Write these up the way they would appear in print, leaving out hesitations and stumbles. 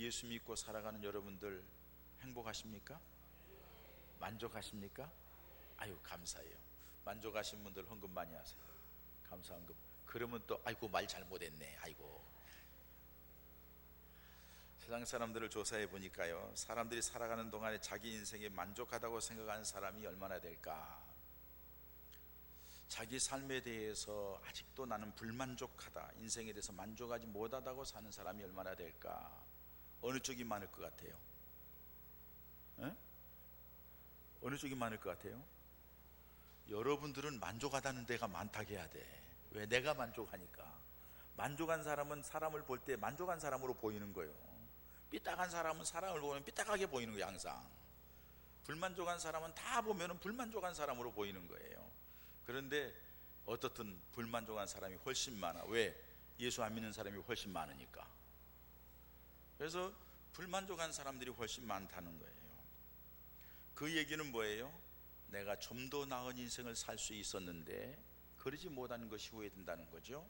예수 믿고 살아가는 여러분들 행복하십니까? 만족하십니까? 아유, 감사해요. 만족하신 분들 헌금 많이 하세요. 감사 헌금. 그러면 또 아이고 말 잘못했네. 아이고. 세상 사람들을 조사해 보니까요, 사람들이 살아가는 동안에 자기 인생에 만족하다고 생각하는 사람이 얼마나 될까? 자기 삶에 대해서 아직도 나는 불만족하다, 인생에 대해서 만족하지 못하다고 사는 사람이 얼마나 될까? 어느 쪽이 많을 것 같아요? 에? 어느 쪽이 많을 것 같아요? 여러분들은 만족하다는 데가 많다고 해야 돼. 왜? 내가 만족하니까. 만족한 사람은 사람을 볼 때 만족한 사람으로 보이는 거예요. 삐딱한 사람은 사람을 보면 삐딱하게 보이는 거예요. 항상 불만족한 사람은 다 보면 불만족한 사람으로 보이는 거예요. 그런데 어떻든 불만족한 사람이 훨씬 많아. 왜? 예수 안 믿는 사람이 훨씬 많으니까. 그래서 불만족한 사람들이 훨씬 많다는 거예요. 그 얘기는 뭐예요? 내가 좀 더 나은 인생을 살 수 있었는데 그러지 못하는 것이 후회된다는 거죠.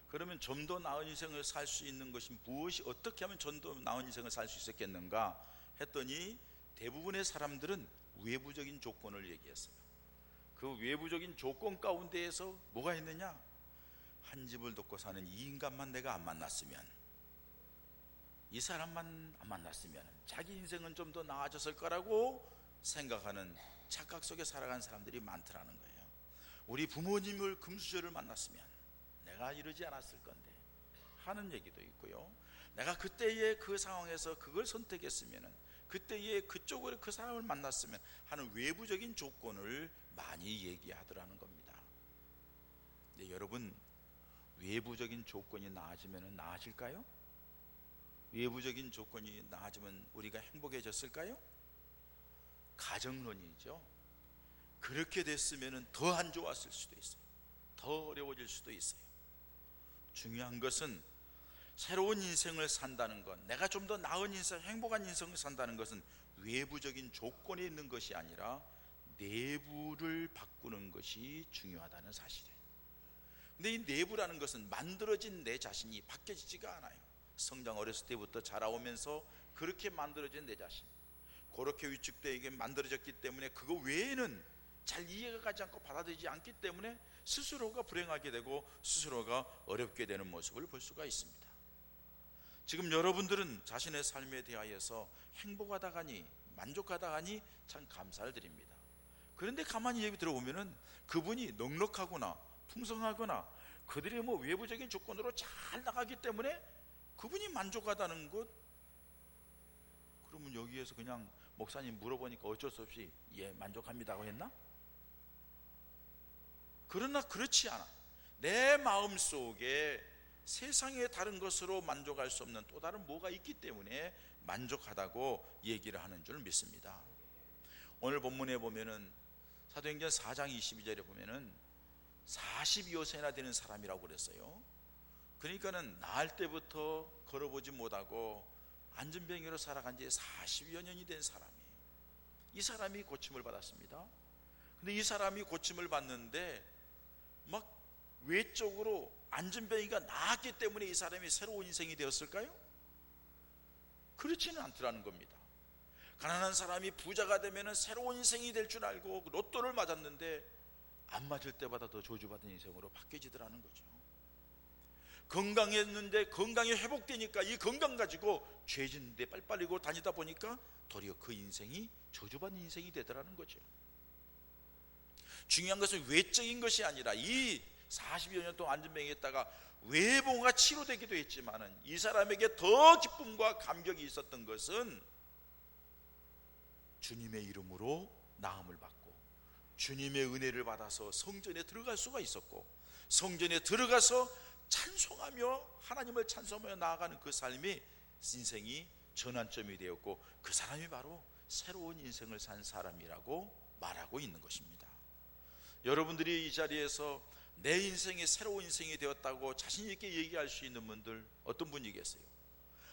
그러면 좀 더 나은 인생을 살 수 있는 것이 무엇이, 어떻게 하면 좀 더 나은 인생을 살 수 있었겠는가 했더니 대부분의 사람들은 외부적인 조건을 얘기했어요. 그 외부적인 조건 가운데에서 뭐가 있느냐? 한 집을 돕고 사는 이 인간만 내가 안 만났으면, 이 사람만 안 만났으면 자기 인생은 좀 더 나아졌을 거라고 생각하는 착각 속에 살아가는 사람들이 많더라는 거예요. 우리 부모님을 금수저를 만났으면 내가 이러지 않았을 건데 하는 얘기도 있고요. 내가 그때의 그 상황에서 그걸 선택했으면, 그때의 그쪽으로 그 사람을 만났으면 하는 외부적인 조건을 많이 얘기하더라는 겁니다. 근데 여러분, 외부적인 조건이 나아지면 나아질까요? 외부적인 조건이 나아지면 우리가 행복해졌을까요? 가정론이죠. 그렇게 됐으면 더 안 좋았을 수도 있어요. 더 어려워질 수도 있어요. 중요한 것은 새로운 인생을 산다는 것, 내가 좀 더 나은 인생, 행복한 인생을 산다는 것은 외부적인 조건에 있는 것이 아니라 내부를 바꾸는 것이 중요하다는 사실이에요. 근데 이 내부라는 것은 만들어진 내 자신이 바뀌지가 않아요. 성장 어렸을 때부터 자라오면서 그렇게 만들어진 내 자신, 그렇게 위축되게 만들어졌기 때문에 그거 외에는 잘 이해가 가지 않고 받아들이지 않기 때문에 스스로가 불행하게 되고 스스로가 어렵게 되는 모습을 볼 수가 있습니다. 지금 여러분들은 자신의 삶에 대하여서 행복하다가니 만족하다가니 참 감사를 드립니다. 그런데 가만히 얘기 들어보면은 그분이 넉넉하거나 풍성하거나 그들의 뭐 외부적인 조건으로 잘 나가기 때문에 그분이 만족하다는 것, 그러면 여기에서 그냥 목사님 물어보니까 어쩔 수 없이 예 만족합니다고 했나? 그러나 그렇지 않아. 내 마음속에 세상의 다른 것으로 만족할 수 없는 또 다른 뭐가 있기 때문에 만족하다고 얘기를 하는 줄 믿습니다. 오늘 본문에 보면은 사도행전 4장 22절에 보면은 42여세나 되는 사람이라고 그랬어요. 그러니까는 나을 때부터 걸어보지 못하고 안전병이로 살아간 지 40여 년이 된 사람이에요. 이 사람이 고침을 받았습니다. 근데 이 사람이 고침을 받는데 막 외적으로 안전병이가 나았기 때문에 이 사람이 새로운 인생이 되었을까요? 그렇지는 않더라는 겁니다. 가난한 사람이 부자가 되면 새로운 인생이 될 줄 알고 로또를 맞았는데 안 맞을 때마다 더 저주받은 인생으로 바뀌어지더라는 거죠. 건강했는데 건강이 회복되니까 이 건강 가지고 죄 짓는데 빨빨리고 다니다 보니까 도리어 그 인생이 저주받은 인생이 되더라는 거죠. 중요한 것은 외적인 것이 아니라 이 40여 년 동안 안전병에 있다가 외모가 치료되기도 했지만은 이 사람에게 더 기쁨과 감격이 있었던 것은 주님의 이름으로 나음을 받고 주님의 은혜를 받아서 성전에 들어갈 수가 있었고, 성전에 들어가서 찬송하며 하나님을 찬송하며 나아가는 그 삶이 인생이 전환점이 되었고, 그 사람이 바로 새로운 인생을 산 사람이라고 말하고 있는 것입니다. 여러분들이 이 자리에서 내 인생이 새로운 인생이 되었다고 자신 있게 얘기할 수 있는 분들 어떤 분이겠어요?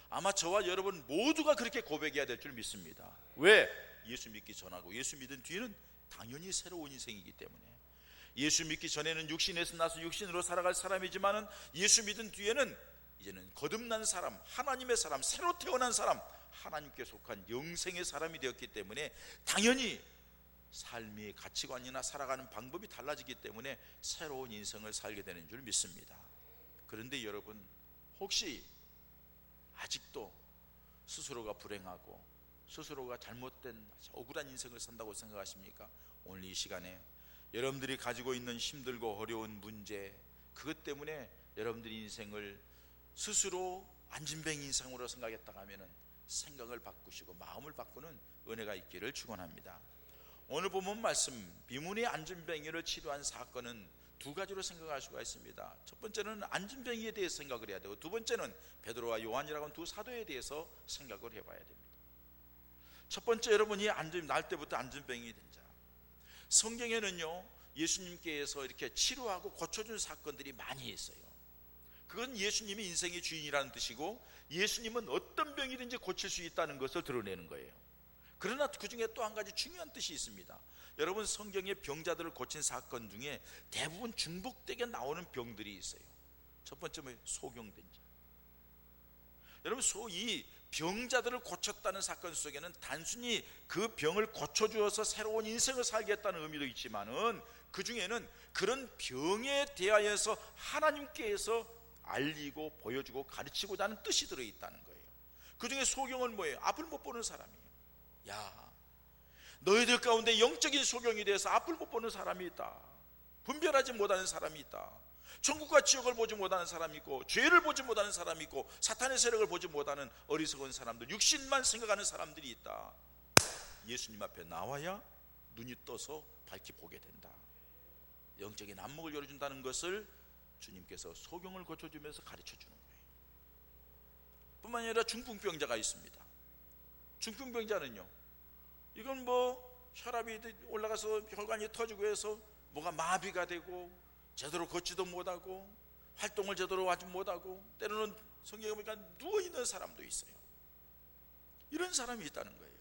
아마 저와 여러분 모두가 그렇게 고백해야 될 줄 믿습니다. 왜? 예수 믿기 전하고 예수 믿은 뒤에는 당연히 새로운 인생이기 때문에. 예수 믿기 전에는 육신에서 나서 육신으로 살아갈 사람이지만은 예수 믿은 뒤에는 이제는 거듭난 사람, 하나님의 사람, 새로 태어난 사람, 하나님께 속한 영생의 사람이 되었기 때문에 당연히 삶의 가치관이나 살아가는 방법이 달라지기 때문에 새로운 인생을 살게 되는 줄 믿습니다. 그런데 여러분, 혹시 아직도 스스로가 불행하고 스스로가 잘못된 억울한 인생을 산다고 생각하십니까? 오늘 이 시간에 여러분들이 가지고 있는 힘들고 어려운 문제, 그것 때문에 여러분들이 인생을 스스로 안진뱅이 인생으로 생각했다가 하면은 생각을 바꾸시고 마음을 바꾸는 은혜가 있기를 축원합니다. 오늘 본문 말씀, 비문의 안진뱅이를 치료한 사건은 두 가지로 생각할 수가 있습니다. 첫 번째는 안진뱅이에 대해서 생각을 해야 되고, 두 번째는 베드로와 요한이라고 하는 두 사도에 대해서 생각을 해봐야 됩니다. 첫 번째, 여러분이 날 때부터 안진뱅이 된 자, 성경에는요 예수님께서 이렇게 치료하고 고쳐준 사건들이 많이 있어요. 그건 예수님이 인생의 주인이라는 뜻이고, 예수님은 어떤 병이든지 고칠 수 있다는 것을 드러내는 거예요. 그러나 그 중에 또 한 가지 중요한 뜻이 있습니다. 여러분, 성경의 병자들을 고친 사건 중에 대부분 중복되게 나오는 병들이 있어요. 첫 번째, 소경된 자. 여러분, 이 병자들을 고쳤다는 사건 속에는 단순히 그 병을 고쳐주어서 새로운 인생을 살겠다는 의미도 있지만은, 그 중에는 그런 병에 대하여서 하나님께서 알리고 보여주고 가르치고자 하는 뜻이 들어있다는 거예요. 그 중에 소경은 뭐예요? 앞을 못 보는 사람이에요. 야, 너희들 가운데 영적인 소경이 돼서 앞을 못 보는 사람이 있다. 분별하지 못하는 사람이 있다. 천국과 지옥을 보지 못하는 사람이 있고, 죄를 보지 못하는 사람이 있고, 사탄의 세력을 보지 못하는 어리석은 사람들, 육신만 생각하는 사람들이 있다. 예수님 앞에 나와야 눈이 떠서 밝히 보게 된다. 영적인 안목을 열어준다는 것을 주님께서 소경을 고쳐주면서 가르쳐주는 거예요. 뿐만 아니라 중풍병자가 있습니다. 중풍병자는요, 이건 혈압이 올라가서 혈관이 터지고 해서 뭐가 마비가 되고 제대로 걷지도 못하고 활동을 제대로 하지 못하고, 때로는 성경에 보니까 누워있는 사람도 있어요. 이런 사람이 있다는 거예요.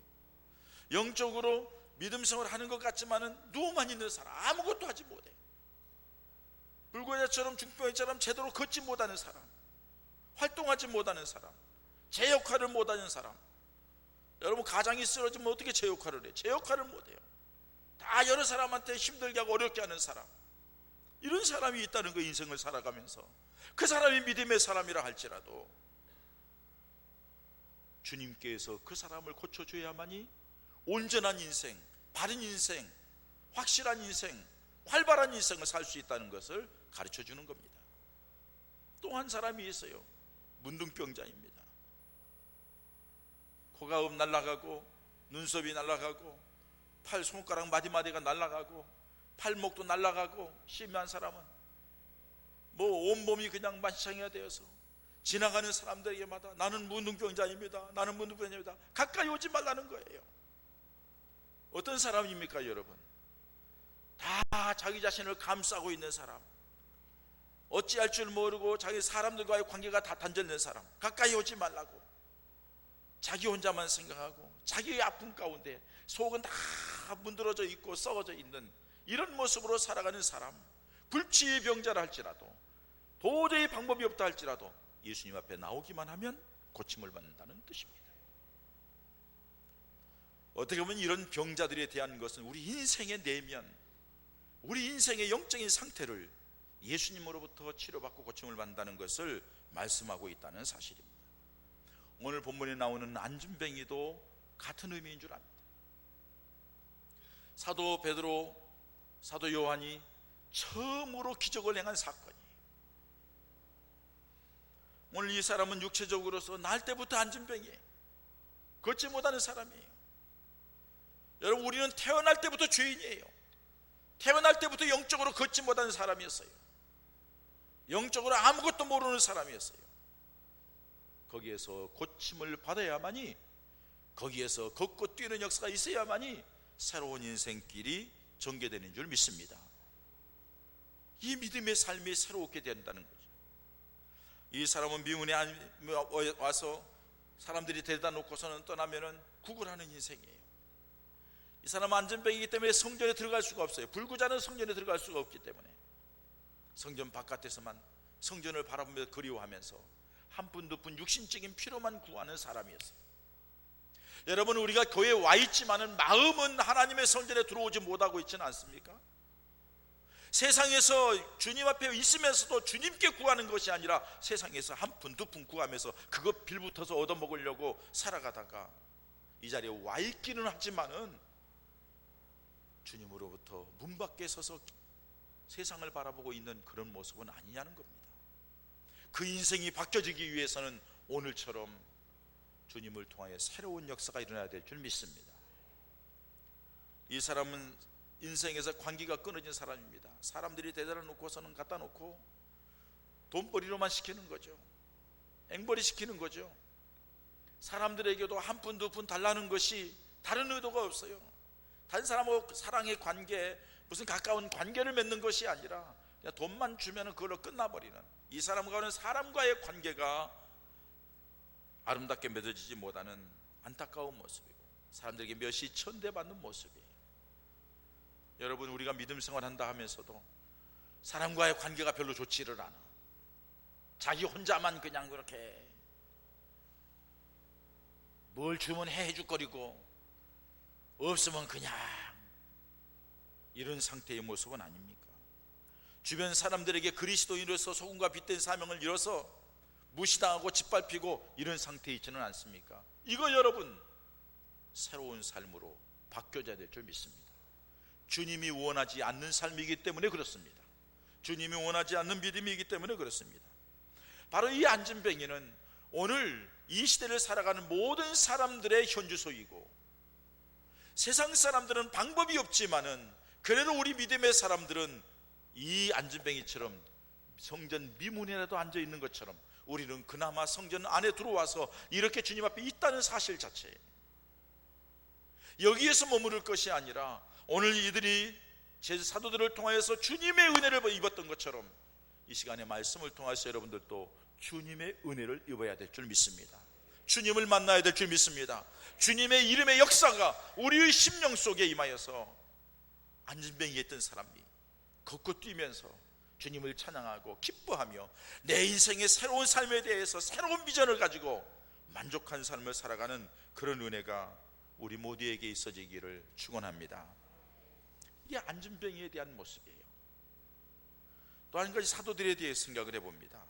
영적으로 믿음 생활을 하는 것 같지만은 누워만 있는 사람, 아무것도 하지 못해. 불구자처럼 중풍병자처럼 제대로 걷지 못하는 사람, 활동하지 못하는 사람, 제 역할을 못하는 사람. 여러분, 가장이 쓰러지면 어떻게 제 역할을 해? 제 역할을 못해요. 다 여러 사람한테 힘들게 하고 어렵게 하는 사람, 이런 사람이 있다는 거. 인생을 살아가면서 그 사람이 믿음의 사람이라 할지라도 주님께서 그 사람을 고쳐줘야만이 온전한 인생, 바른 인생, 확실한 인생, 활발한 인생을 살 수 있다는 것을 가르쳐주는 겁니다. 또 한 사람이 있어요. 문둥병자입니다. 코가 날아가고 눈썹이 날아가고 팔 손가락 마디마디가 날아가고 팔목도 날아가고, 심한 사람은 온몸이 그냥 만시창이가 되어서 지나가는 사람들에게마다 나는 문둥병자입니다, 나는 문둥병자입니다, 가까이 오지 말라는 거예요. 어떤 사람입니까 여러분? 다 자기 자신을 감싸고 있는 사람, 어찌할 줄 모르고 자기 사람들과의 관계가 다 단절된 사람, 가까이 오지 말라고 자기 혼자만 생각하고 자기의 아픔 가운데 속은 다 문드러져 있고 썩어져 있는 이런 모습으로 살아가는 사람, 불치의 병자라 할지라도, 도저히 방법이 없다 할지라도 예수님 앞에 나오기만 하면 고침을 받는다는 뜻입니다. 어떻게 보면 이런 병자들에 대한 것은 우리 인생의 내면, 우리 인생의 영적인 상태를 예수님으로부터 치료받고 고침을 받는다는 것을 말씀하고 있다는 사실입니다. 오늘 본문에 나오는 안진뱅이도 같은 의미인 줄 압니다. 사도 베드로, 사도 요한이 처음으로 기적을 행한 사건이에요. 오늘 이 사람은 육체적으로서 날 때부터 안진뱅이에요. 걷지 못하는 사람이에요. 여러분, 우리는 태어날 때부터 죄인이에요. 태어날 때부터 영적으로 걷지 못하는 사람이었어요. 영적으로 아무것도 모르는 사람이었어요. 거기에서 고침을 받아야만이, 거기에서 걷고 뛰는 역사가 있어야만이 새로운 인생길이 전개되는 줄 믿습니다. 이 믿음의 삶이 새롭게 된다는 거죠. 이 사람은 미문에 와서 사람들이 데려다 놓고서는 떠나면은 구걸하는 인생이에요. 이 사람은 안진뱅이기 때문에 성전에 들어갈 수가 없어요. 불구자는 성전에 들어갈 수가 없기 때문에 성전 바깥에서만 성전을 바라보며 그리워하면서 한 푼 두 푼 육신적인 필요만 구하는 사람이었어요. 여러분, 우리가 교회에 와 있지만은 마음은 하나님의 성전에 들어오지 못하고 있지는 않습니까? 세상에서 주님 앞에 있으면서도 주님께 구하는 것이 아니라 세상에서 한 푼 두 푼 구하면서 그거 빌붙어서 얻어먹으려고 살아가다가 이 자리에 와 있기는 하지만은 주님으로부터 문 밖에 서서 세상을 바라보고 있는 그런 모습은 아니냐는 겁니다. 그 인생이 바뀌어지기 위해서는 오늘처럼 주님을 통하여 새로운 역사가 일어나야 될 줄 믿습니다. 이 사람은 인생에서 관계가 끊어진 사람입니다. 사람들이 대단해 놓고서는 갖다 놓고 돈벌이로만 시키는 거죠. 앵벌이 시키는 거죠. 사람들에게도 한 푼 두 푼 달라는 것이 다른 의도가 없어요. 다른 사람하고 사랑의 관계, 무슨 가까운 관계를 맺는 것이 아니라 그냥 돈만 주면 그걸로 끝나버리는, 이 사람과는 사람과의 관계가 아름답게 맺어지지 못하는 안타까운 모습이고 사람들에게 몇이 천대받는 모습이에요. 여러분, 우리가 믿음 생활한다 하면서도 사람과의 관계가 별로 좋지를 않아. 자기 혼자만 그냥 그렇게 뭘 주면 해줄거리고 없으면 그냥 이런 상태의 모습은 아닙니까? 주변 사람들에게 그리스도인으로서 소금과 빛된 사명을 이뤄서 무시당하고 짓밟히고 이런 상태에 있지는 않습니까? 이거 여러분, 새로운 삶으로 바뀌어져야 될 줄 믿습니다. 주님이 원하지 않는 삶이기 때문에 그렇습니다. 주님이 원하지 않는 믿음이기 때문에 그렇습니다. 바로 이 안진뱅이는 오늘 이 시대를 살아가는 모든 사람들의 현주소이고, 세상 사람들은 방법이 없지만은 그래도 우리 믿음의 사람들은 이 안진뱅이처럼 성전 미문이라도 앉아 있는 것처럼 우리는 그나마 성전 안에 들어와서 이렇게 주님 앞에 있다는 사실 자체에, 여기에서 머무를 것이 아니라 오늘 이들이 제 사도들을 통하여서 주님의 은혜를 입었던 것처럼 이 시간에 말씀을 통해서 여러분들도 주님의 은혜를 입어야 될 줄 믿습니다. 주님을 만나야 될 줄 믿습니다. 주님의 이름의 역사가 우리의 심령 속에 임하여서 안진뱅이에 있던 사람이 걷고 뛰면서 주님을 찬양하고 기뻐하며 내 인생의 새로운 삶에 대해서 새로운 비전을 가지고 만족한 삶을 살아가는 그런 은혜가 우리 모두에게 있어지기를 축원합니다. 이게 안진뱅이에 대한 모습이에요. 또 한 가지 사도들에 대해 생각을 해봅니다.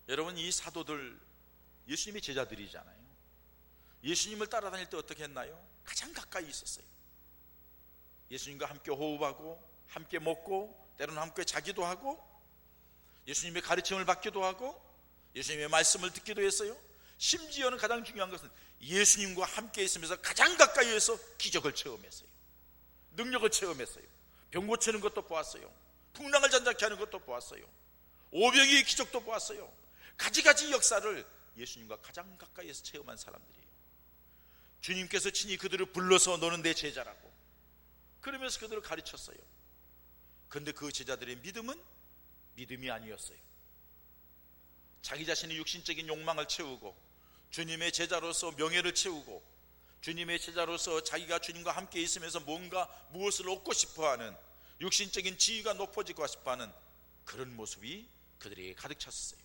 여러분, 이 사도들 예수님의 제자들이잖아요. 예수님을 따라다닐 때 어떻게 했나요? 가장 가까이 있었어요. 예수님과 함께 호흡하고 함께 먹고 때로는 함께 자기도 하고 예수님의 가르침을 받기도 하고 예수님의 말씀을 듣기도 했어요. 심지어는 가장 중요한 것은 예수님과 함께 있으면서 가장 가까이에서 기적을 체험했어요. 능력을 체험했어요. 병 고치는 것도 보았어요. 풍랑을 잔잔케 하는 것도 보았어요. 오병이의 기적도 보았어요. 가지가지 역사를 예수님과 가장 가까이에서 체험한 사람들이에요. 주님께서 친히 그들을 불러서 너는 내 제자라고 그러면서 그들을 가르쳤어요. 그런데 그 제자들의 믿음은 믿음이 아니었어요. 자기 자신의 육신적인 욕망을 채우고 주님의 제자로서 명예를 채우고 주님의 제자로서 자기가 주님과 함께 있으면서 뭔가 무엇을 얻고 싶어하는 육신적인 지위가 높아지고 싶어하는 그런 모습이 그들에게 가득 찼어요.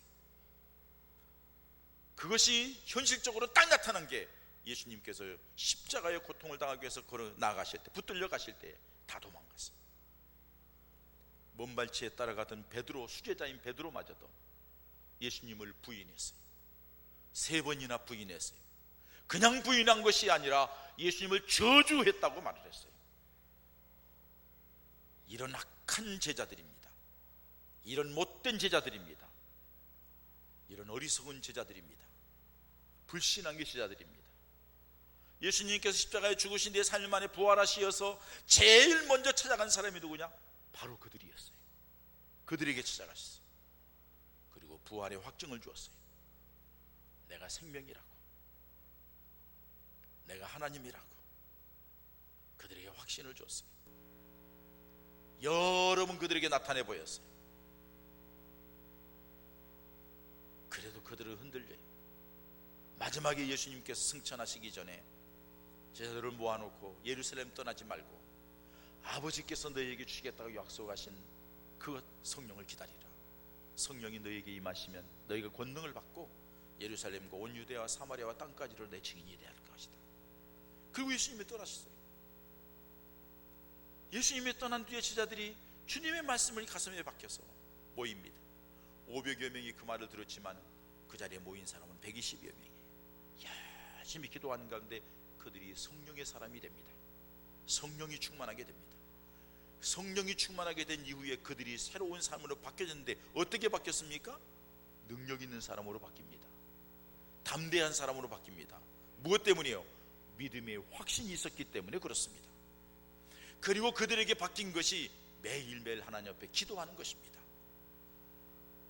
그것이 현실적으로 딱 나타난 게 예수님께서 십자가의 고통을 당하기 위해서 걸어 나가실 때, 붙들려 가실 때 다 도망갔어요. 먼발치에 따라가던 베드로, 수제자인 베드로마저도 예수님을 부인했어요. 3번이나 부인했어요. 그냥 부인한 것이 아니라 예수님을 저주했다고 말을 했어요. 이런 악한 제자들입니다. 이런 못된 제자들입니다. 이런 어리석은 제자들입니다. 불신앙의 제자들입니다. 예수님께서 십자가에 죽으신 뒤에 3일 만에 부활하시어서 제일 먼저 찾아간 사람이 누구냐? 바로 그들이었어요. 그들에게 찾아가셨어요. 그리고 부활의 확증을 주었어요. 내가 생명이라고, 내가 하나님이라고 그들에게 확신을 줬어요. 여러 번 그들에게 나타내 보였어요. 그래도 그들은 흔들려요. 마지막에 예수님께서 승천하시기 전에 제자들을 모아놓고 예루살렘 떠나지 말고 아버지께서 너희에게 주시겠다고 약속하신 그 성령을 기다리라. 성령이 너에게 임하시면 너희가 권능을 받고 예루살렘과 온 유대와 사마리아와 땅까지로 내 증인이 되야 할 것이다. 그리고 예수님이 떠나셨어요. 예수님이 떠난 뒤에 제자들이 주님의 말씀을 가슴에 박혀서 모입니다. 500여 명이 그 말을 들었지만 그 자리에 모인 사람은 120여 명이에요. 열심히 기도하는 가운데 그들이 성령의 사람이 됩니다. 성령이 충만하게 됩니다. 성령이 충만하게 된 이후에 그들이 새로운 삶으로 바뀌었는데 어떻게 바뀌었습니까? 능력 있는 사람으로 바뀝니다. 담대한 사람으로 바뀝니다. 무엇 때문이에요? 믿음의 확신이 있었기 때문에 그렇습니다. 그리고 그들에게 바뀐 것이 매일매일 하나님 앞에 기도하는 것입니다.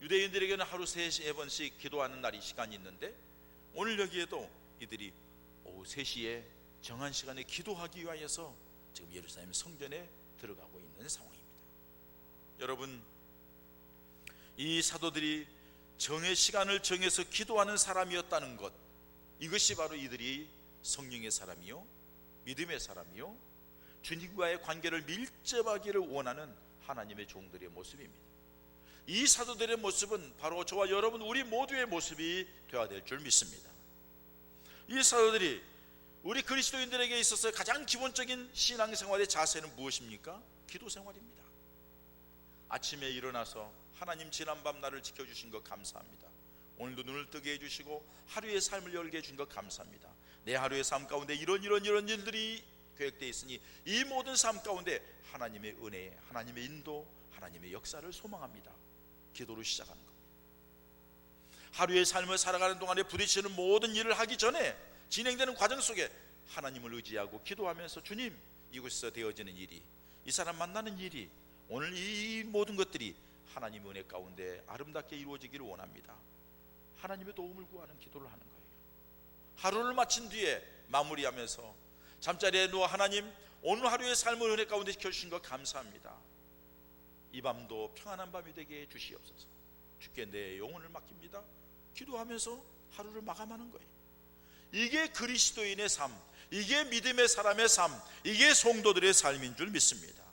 유대인들에게는 하루 3번씩 기도하는 날이 시간이 있는데 오늘 여기에도 이들이 오후 3시에 정한 시간에 기도하기 위하여서 지금 예루살렘 성전에 들어가고 있는 상황입니다. 여러분, 이 사도들이 정의 시간을 정해서 기도하는 사람이었다는 것, 이것이 바로 이들이 성령의 사람이요 믿음의 사람이요 주님과의 관계를 밀접하기를 원하는 하나님의 종들의 모습입니다. 이 사도들의 모습은 바로 저와 여러분 우리 모두의 모습이 되어야 될 줄 믿습니다. 이 사도들이 우리 그리스도인들에게 있어서 가장 기본적인 신앙생활의 자세는 무엇입니까? 기도 생활입니다. 아침에 일어나서 하나님 지난밤 나를 지켜주신 것 감사합니다. 오늘도 눈을 뜨게 해주시고 하루의 삶을 열게 해준 것 감사합니다. 내 하루의 삶 가운데 이런 일들이 계획되어 있으니 이 모든 삶 가운데 하나님의 은혜, 하나님의 인도, 하나님의 역사를 소망합니다. 기도로 시작하는 겁니다. 하루의 삶을 살아가는 동안에 부딪히는 모든 일을 하기 전에 진행되는 과정 속에 하나님을 의지하고 기도하면서 주님, 이곳에서 되어지는 일이, 이 사람 만나는 일이, 오늘 이 모든 것들이 하나님의 은혜 가운데 아름답게 이루어지기를 원합니다. 하나님의 도움을 구하는 기도를 하는 거예요. 하루를 마친 뒤에 마무리하면서 잠자리에 누워 하나님, 오늘 하루의 삶을 은혜 가운데 지켜주신 것 감사합니다. 이 밤도 평안한 밤이 되게 해 주시옵소서. 주께 내 영혼을 맡깁니다. 기도하면서 하루를 마감하는 거예요. 이게 그리스도인의 삶, 이게 믿음의 사람의 삶, 이게 성도들의 삶인 줄 믿습니다.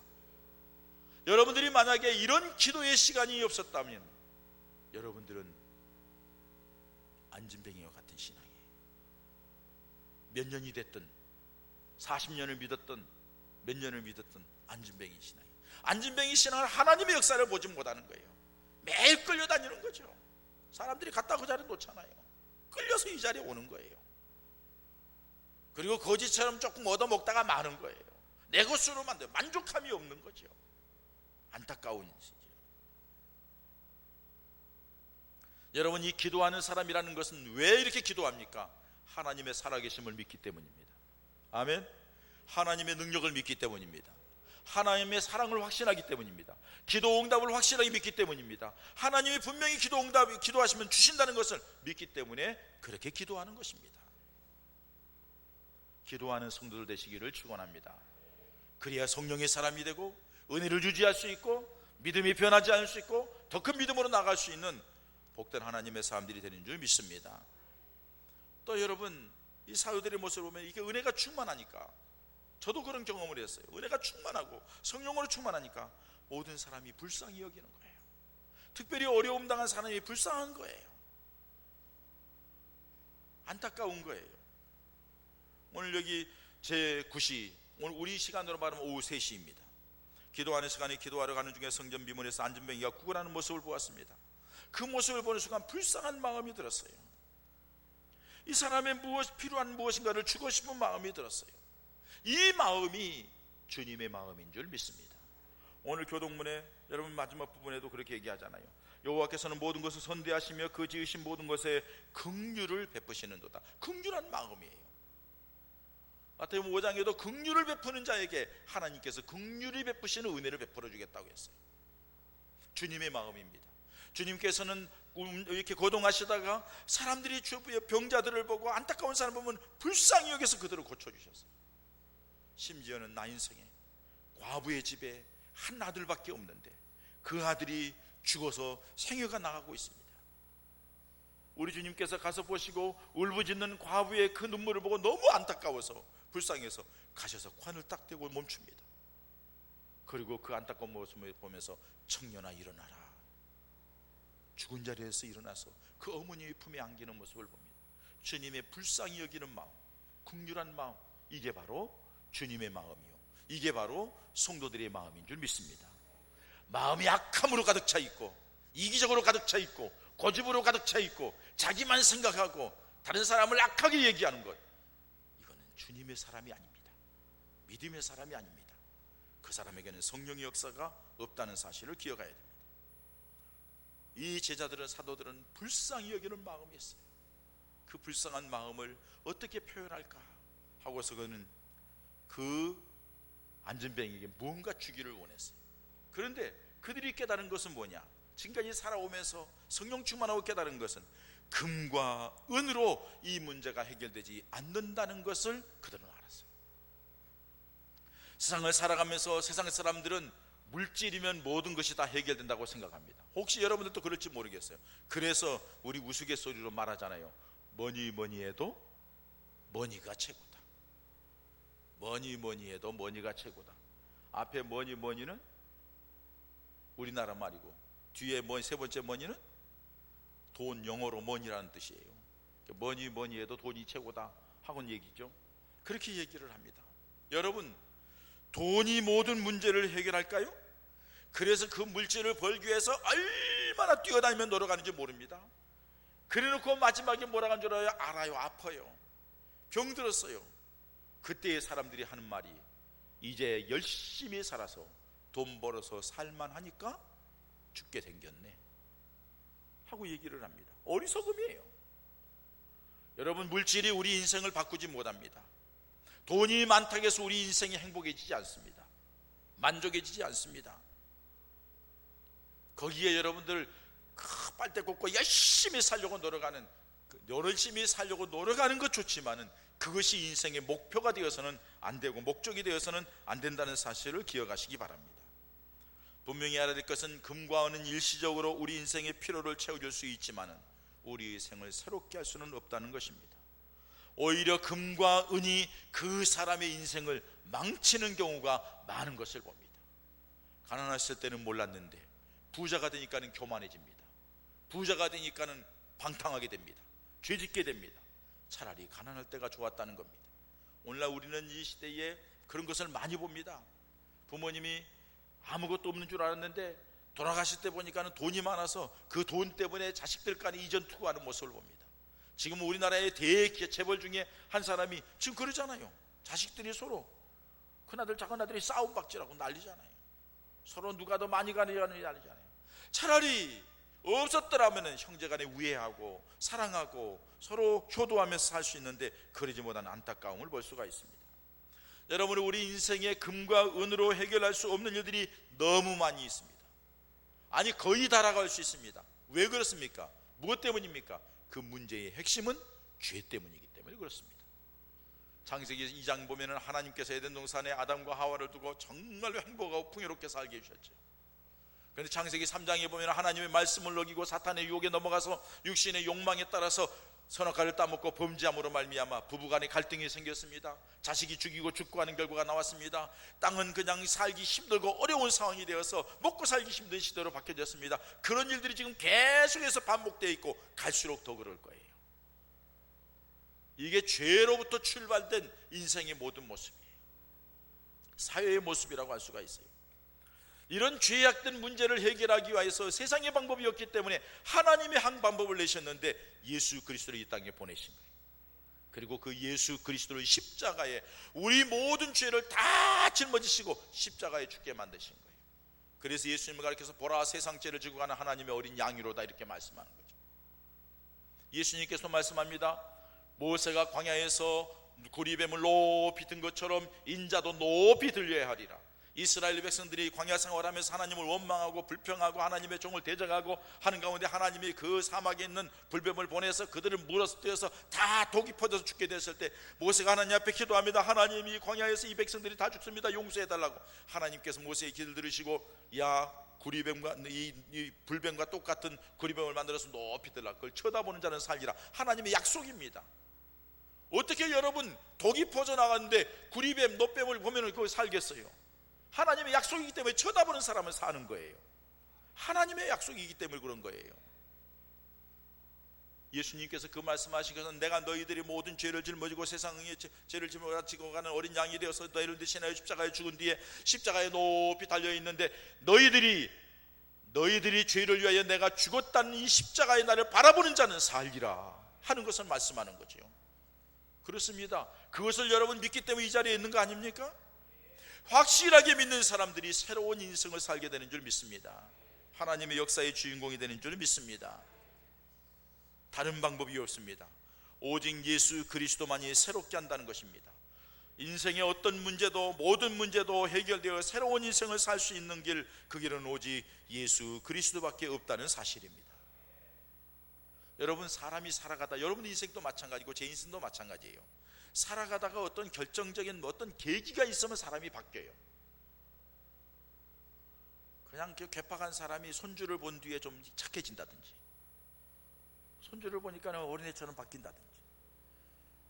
여러분들이 만약에 이런 기도의 시간이 없었다면 여러분들은 안진뱅이와 같은 신앙이에요. 몇 년이 됐든 40년을 믿었던 몇 년을 믿었던 안진뱅이 신앙이에요. 안진뱅이 신앙은 하나님의 역사를 보지 못하는 거예요. 매일 끌려다니는 거죠. 사람들이 갖다 그 자리에 놓잖아요. 끌려서 이 자리에 오는 거예요. 그리고 거지처럼 조금 얻어먹다가 마는 거예요. 내 것으로 만들 만족함이 없는 거죠. 안타까운 일이죠. 여러분, 이 기도하는 사람이라는 것은 왜 이렇게 기도합니까? 하나님의 살아계심을 믿기 때문입니다. 아멘. 하나님의 능력을 믿기 때문입니다. 하나님의 사랑을 확신하기 때문입니다. 기도 응답을 확실하게 믿기 때문입니다. 하나님이 분명히 기도하시면 주신다는 것을 믿기 때문에 그렇게 기도하는 것입니다. 기도하는 성도들 되시기를 축원합니다. 그래야 성령의 사람이 되고 은혜를 유지할 수 있고 믿음이 변하지 않을 수 있고 더 큰 믿음으로 나갈 수 있는 복된 하나님의 사람들이 되는 줄 믿습니다. 또 여러분, 이 사도들의 모습을 보면 이게 은혜가 충만하니까, 저도 그런 경험을 했어요. 은혜가 충만하고 성령으로 충만하니까 모든 사람이 불쌍히 여기는 거예요. 특별히 어려움 당한 사람이 불쌍한 거예요. 안타까운 거예요. 오늘 여기 제9시, 오늘 우리 시간으로 말하면 오후 3시입니다. 기도하는 시간에 기도하러 가는 중에 성전 비문에서 안진뱅이가 구걸하는 모습을 보았습니다. 그 모습을 보는 순간 불쌍한 마음이 들었어요. 이 사람의 필요한 무엇인가를 주고 싶은 마음이 들었어요. 이 마음이 주님의 마음인 줄 믿습니다. 오늘 교동문에 여러분 마지막 부분에도 그렇게 얘기하잖아요. 여호와께서는 모든 것을 선대하시며 그 지으신 모든 것에 긍휼을 베푸시는도다. 긍휼한 마음이에요. 마태복음 5장에도 긍휼을 베푸는 자에게 하나님께서 긍휼히 베푸시는 은혜를 베풀어 주겠다고 했어요. 주님의 마음입니다. 주님께서는 이렇게 거동하시다가 사람들이 주변의 병자들을 보고 안타까운 사람 보면 불쌍히 여겨서 그들을 고쳐주셨어요. 심지어는 나 인생에 과부의 집에 한 아들밖에 없는데 그 아들이 죽어서 생애가 나가고 있습니다. 우리 주님께서 가서 보시고 울부짖는 과부의 그 눈물을 보고 너무 안타까워서 불쌍해서 가셔서 관을 딱 대고 멈춥니다. 그리고 그 안타까운 모습을 보면서 청년아 일어나라. 죽은 자리에서 일어나서 그 어머니의 품에 안기는 모습을 봅니다. 주님의 불쌍히 여기는 마음, 긍휼한 마음, 이게 바로 주님의 마음이요, 이게 바로 성도들의 마음인 줄 믿습니다. 마음이 악함으로 가득 차 있고, 이기적으로 가득 차 있고, 고집으로 가득 차 있고, 자기만 생각하고 다른 사람을 악하게 얘기하는 것, 이거는 주님의 사람이 아닙니다. 믿음의 사람이 아닙니다. 그 사람에게는 성령의 역사가 없다는 사실을 기억해야 됩니다. 이 제자들은, 사도들은 불쌍히 여기는 마음이 있어요. 그 불쌍한 마음을 어떻게 표현할까 하고서 그는 그 안전병에게 무언가 주기를 원했어요. 그런데 그들이 깨달은 것은 뭐냐? 지금까지 살아오면서 성령 충만하고 깨달은 것은 금과 은으로 이 문제가 해결되지 않는다는 것을 그들은 알았어요. 세상을 살아가면서 세상 사람들은 물질이면 모든 것이 다 해결된다고 생각합니다. 혹시 여러분들도 그럴지 모르겠어요. 그래서 우리 우스갯소리로 말하잖아요. 뭐니 해도 머니가 최고다. 뭐니 해도 머니가 최고다. 앞에 뭐니는 우리나라 말이고, 뒤에 세 번째 머니는 돈, 영어로 머니라는 뜻이에요. 뭐니 해도 돈이 최고다 하고는 얘기죠. 그렇게 얘기를 합니다. 여러분, 돈이 모든 문제를 해결할까요? 그래서 그 물질을 벌기 위해서 얼마나 뛰어다니며 노력하는지 모릅니다. 그래놓고 마지막에 뭐라고 하는 줄 알아요? 알아요. 아파요. 병들었어요. 그때의 사람들이 하는 말이, 이제 열심히 살아서 돈 벌어서 살만하니까 죽게 생겼네 하고 얘기를 합니다. 어리석음이에요. 여러분, 물질이 우리 인생을 바꾸지 못합니다. 돈이 많다고 해서 우리 인생이 행복해지지 않습니다. 만족해지지 않습니다. 거기에 여러분들 빨대 꽂고 열심히 살려고 노력하는 것 좋지만은 그것이 인생의 목표가 되어서는 안 되고, 목적이 되어서는 안 된다는 사실을 기억하시기 바랍니다. 분명히 알아야 될 것은 금과 은은 일시적으로 우리 인생의 필요를 채워줄 수 있지만은 우리의 생을 새롭게 할 수는 없다는 것입니다. 오히려 금과 은이 그 사람의 인생을 망치는 경우가 많은 것을 봅니다. 가난했을 때는 몰랐는데 부자가 되니까는 교만해집니다. 부자가 되니까는 방탕하게 됩니다. 죄짓게 됩니다. 차라리 가난할 때가 좋았다는 겁니다. 오늘날 우리는 이 시대에 그런 것을 많이 봅니다. 부모님이 아무것도 없는 줄 알았는데 돌아가실 때 보니까는 돈이 많아서 그 돈 때문에 자식들 간에 이전 투구하는 모습을 봅니다. 지금 우리나라의 대재벌 중에 한 사람이 지금 그러잖아요. 자식들이 서로 큰아들 작은아들이 싸움박질하고 난리잖아요. 서로 누가 더 많이 가느냐는 난리잖아요. 차라리 없었더라면 형제간에 우애하고 사랑하고 서로 효도하면서 살 수 있는데 그러지 못한 안타까움을 볼 수가 있습니다. 여러분, 우리 인생에 금과 은으로 해결할 수 없는 일들이 너무 많이 있습니다. 아니, 거의 다라고 할 수 있습니다. 왜 그렇습니까? 무엇 때문입니까? 그 문제의 핵심은 죄 때문이기 때문에 그렇습니다. 창세기 2장 보면은 하나님께서 에덴 동산에 아담과 하와를 두고 정말로 행복하고 풍요롭게 살게 해주셨죠. 그런데 창세기 3장에 보면 하나님의 말씀을 어기고 사탄의 유혹에 넘어가서 육신의 욕망에 따라서 선악과를 따먹고 범죄함으로 말미암아 부부간에 갈등이 생겼습니다. 자식이 죽이고 죽고 하는 결과가 나왔습니다. 땅은 그냥 살기 힘들고 어려운 상황이 되어서 먹고 살기 힘든 시대로 바뀌어졌습니다. 그런 일들이 지금 계속해서 반복되어 있고 갈수록 더 그럴 거예요. 이게 죄로부터 출발된 인생의 모든 모습이에요. 사회의 모습이라고 할 수가 있어요. 이런 죄악된 문제를 해결하기 위해서 세상의 방법이 없기 때문에 하나님의 한 방법을 내셨는데 예수 그리스도를 이 땅에 보내신 거예요. 그리고 그 예수 그리스도를 십자가에 우리 모든 죄를 다 짊어지시고 십자가에 죽게 만드신 거예요. 그래서 예수님을 가르쳐서 보라, 세상 죄를 지고 가는 하나님의 어린 양이로다, 이렇게 말씀하는 거죠. 예수님께서 말씀합니다. 모세가 광야에서 구리뱀을 높이 든 것처럼 인자도 높이 들려야 하리라. 이스라엘 백성들이 광야 생활하면서 하나님을 원망하고 불평하고 하나님의 종을 대적하고 하는 가운데 하나님이 그 사막에 있는 불뱀을 보내서 그들을 물어뜯어서 다 독이 퍼져서 죽게 됐을 때 모세가 하나님 앞에 기도합니다. 하나님, 이 광야에서 이 백성들이 다 죽습니다. 용서해달라고. 하나님께서 모세의 기도를 들으시고, 야, 구리뱀과 이 불뱀과 똑같은 구리뱀을 만들어서 높이 들라. 그걸 쳐다보는 자는 살리라. 하나님의 약속입니다. 어떻게 여러분 독이 퍼져나가는데 구리뱀, 노뱀을 보면 그걸 살겠어요? 하나님의 약속이기 때문에 쳐다보는 사람은 사는 거예요. 하나님의 약속이기 때문에 그런 거예요. 예수님께서 그 말씀하신 것은 내가 너희들이 모든 죄를 짊어지고 세상의 죄를 짊어지고 가는 어린 양이 되어서 너희를 대신하여 십자가에 죽은 뒤에 십자가에 높이 달려있는데 너희들이 죄를 위하여 내가 죽었다는 이 십자가의 나를 바라보는 자는 살리라 하는 것을 말씀하는 거죠. 그렇습니다. 그것을 여러분 믿기 때문에 이 자리에 있는 거 아닙니까? 확실하게 믿는 사람들이 새로운 인생을 살게 되는 줄 믿습니다. 하나님의 역사의 주인공이 되는 줄 믿습니다. 다른 방법이 없습니다. 오직 예수 그리스도만이 새롭게 한다는 것입니다. 인생의 어떤 문제도 모든 문제도 해결되어 새로운 인생을 살 수 있는 길, 그 길은 오직 예수 그리스도밖에 없다는 사실입니다. 여러분, 사람이 살아가다, 여러분 인생도 마찬가지고 제 인생도 마찬가지예요. 살아가다가 어떤 결정적인 어떤 계기가 있으면 사람이 바뀌어요. 그냥 괴팍한 사람이 손주를 본 뒤에 좀 착해진다든지, 손주를 보니까 어린애처럼 바뀐다든지,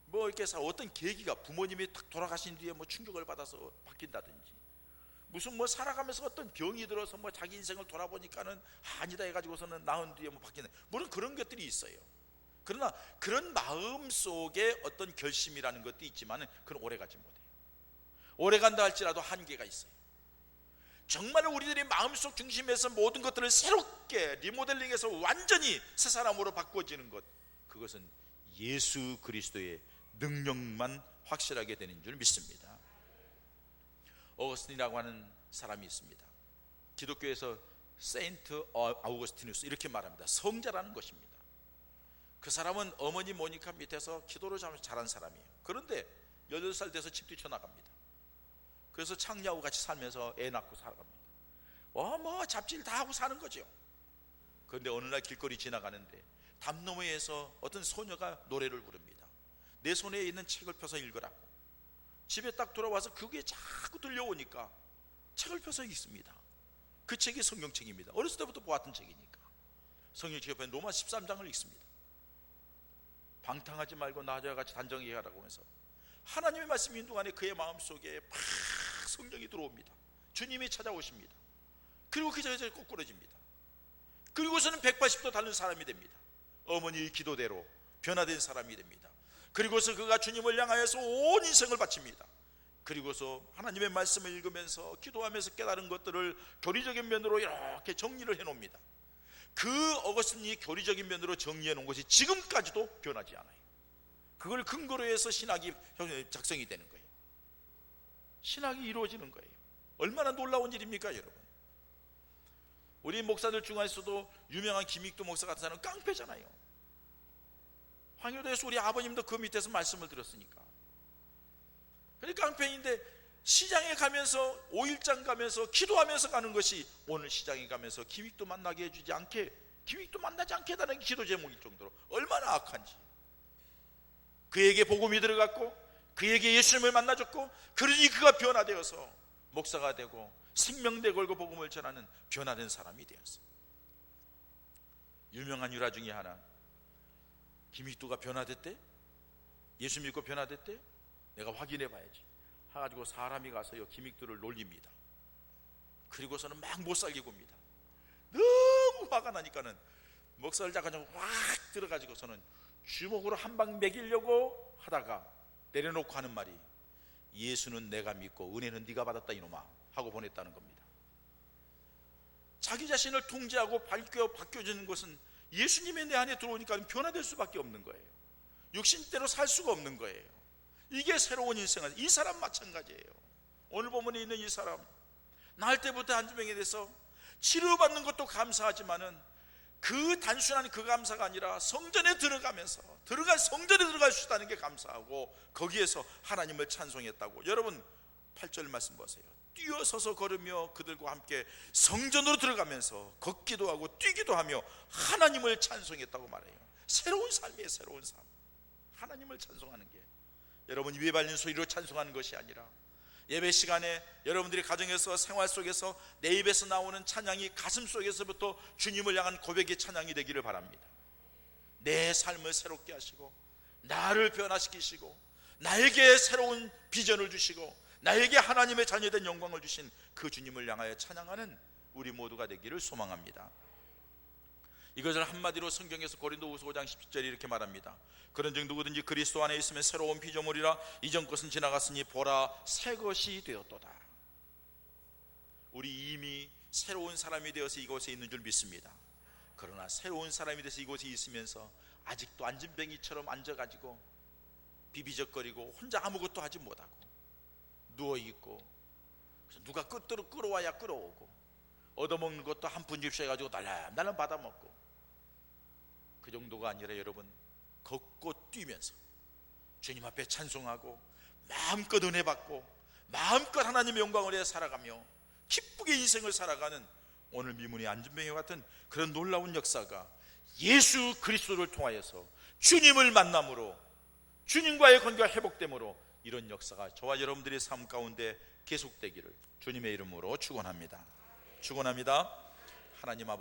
뭐 이렇게 해서 어떤 계기가, 부모님이 딱 돌아가신 뒤에 뭐 충격을 받아서 바뀐다든지, 무슨 뭐 살아가면서 어떤 병이 들어서 뭐 자기 인생을 돌아보니까는 아니다 해가지고서는 나은 뒤에 뭐 바뀌는, 물론 그런 것들이 있어요. 그러나 그런 마음 속에 어떤 결심이라는 것도 있지만 그건 오래가지 못해요. 오래간다 할지라도 한계가 있어요. 정말 우리들이 마음속 중심에서 모든 것들을 새롭게 리모델링해서 완전히 새 사람으로 바꿔지는 것, 그것은 예수 그리스도의 능력만 확실하게 되는 줄 믿습니다. 어거스틴이라고 하는 사람이 있습니다. 기독교에서 세인트 아우구스티누스 이렇게 말합니다. 성자라는 것입니다. 그 사람은 어머니 모니카 밑에서 기도를 잘한 사람이에요. 그런데 18살 돼서 집 뛰쳐나갑니다. 그래서 창녀하고 같이 살면서 애 낳고 살아갑니다. 뭐 잡질 다 하고 사는 거죠. 그런데 어느 날 길거리 지나가는데 담 너머에서 어떤 소녀가 노래를 부릅니다. 내 손에 있는 책을 펴서 읽으라고. 집에 딱 돌아와서 그게 자꾸 들려오니까 책을 펴서 읽습니다. 그 책이 성경책입니다. 어렸을 때부터 보았던 책이니까. 성경책 옆에 로마 13장을 읽습니다. 방탕하지 말고 나와 같이 단정히 하라고 하면서 하나님의 말씀 인도 안에 그의 마음속에 막 성령이 들어옵니다. 주님이 찾아오십니다. 그리고 그 자리에서 거꾸러집니다. 그리고서는 180도 다른 사람이 됩니다. 어머니의 기도대로 변화된 사람이 됩니다. 그리고서 그가 주님을 향하여서 온 인생을 바칩니다. 그리고서 하나님의 말씀을 읽으면서 기도하면서 깨달은 것들을 교리적인 면으로 이렇게 정리를 해놓습니다. 그 어거스틴이 교리적인 면으로 정리해 놓은 것이 지금까지도 변하지 않아요. 그걸 근거로 해서 신학이 작성이 되는 거예요. 신학이 이루어지는 거예요. 얼마나 놀라운 일입니까, 여러분? 우리 목사들 중에서도 유명한 김익도 목사 같은 사람은 깡패잖아요. 황효도에서 우리 아버님도 그 밑에서 말씀을 들었으니까. 그러니까 깡패인데 시장에 가면서 5일장 가면서 기도하면서 가는 것이 오늘 시장에 가면서 김익도 만나게 해주지 않게, 김익도 만나지 않게 해달라는 기도 제목일 정도로 얼마나 악한지. 그에게 복음이 들어갔고 그에게 예수님을 만나줬고, 그러니 그가 변화되어서 목사가 되고 생명대 걸고 복음을 전하는 변화된 사람이 되었어요. 유명한 유라 중에 하나, 김익도가 변화됐대? 예수 믿고 변화됐대? 내가 확인해 봐야지 해가지고 사람이 가서요 김익도를 놀립니다. 그리고서는 막 못 살게 굽니다. 너무 화가 나니까는 목사를 잡아서 확 들어가지고서는 주먹으로 한 방 먹이려고 하다가 내려놓고 하는 말이, 예수는 내가 믿고 은혜는 네가 받았다 이놈아 하고 보냈다는 겁니다. 자기 자신을 통제하고 바뀌어지는 것은 예수님의 내 안에 들어오니까 변화될 수밖에 없는 거예요. 육신대로 살 수가 없는 거예요. 이게 새로운 인생은, 이 사람 마찬가지예요. 오늘 본문에 있는 이 사람, 날 때부터 한주병에 대해서 치료받는 것도 감사하지만은 그 단순한 그 감사가 아니라 성전에 들어가면서 성전에 들어갈 수 있다는 게 감사하고 거기에서 하나님을 찬송했다고. 여러분 8절 말씀 보세요. 뛰어서서 걸으며 그들과 함께 성전으로 들어가면서 걷기도 하고 뛰기도 하며 하나님을 찬송했다고 말해요. 새로운 삶이에요. 새로운 삶. 하나님을 찬송하는 게 여러분 입에 발린 소리로 찬송하는 것이 아니라, 예배 시간에 여러분들이 가정에서 생활 속에서 내 입에서 나오는 찬양이 가슴 속에서부터 주님을 향한 고백의 찬양이 되기를 바랍니다. 내 삶을 새롭게 하시고 나를 변화시키시고 나에게 새로운 비전을 주시고 나에게 하나님의 자녀된 영광을 주신 그 주님을 향하여 찬양하는 우리 모두가 되기를 소망합니다. 이것을 한마디로 성경에서 고린도후서 5장 17절에 이렇게 말합니다. 그런즉 누구든지 그리스도 안에 있으면 새로운 피조물이라 이전 것은 지나갔으니 보라 새 것이 되었도다. 우리 이미 새로운 사람이 되어서 이곳에 있는 줄 믿습니다. 그러나 새로운 사람이 돼서 이곳에 있으면서 아직도 안진뱅이처럼 앉아가지고 비비적거리고 혼자 아무것도 하지 못하고 누워있고, 누가 끌어와야 끌어오고, 얻어먹는 것도 한 푼 줍쇼 해가지고 날람 받아먹고, 그 정도가 아니라 여러분, 걷고 뛰면서 주님 앞에 찬송하고 마음껏 은혜 받고 마음껏 하나님의 영광을 위해 살아가며 기쁘게 인생을 살아가는 오늘 미문의 안진뱅이와 같은 그런 놀라운 역사가 예수 그리스도를 통하여서 주님을 만남으로, 주님과의 관계가 회복됨으로 이런 역사가 저와 여러분들의 삶 가운데 계속되기를 주님의 이름으로 축원합니다. 축원합니다. 하나님 아버지,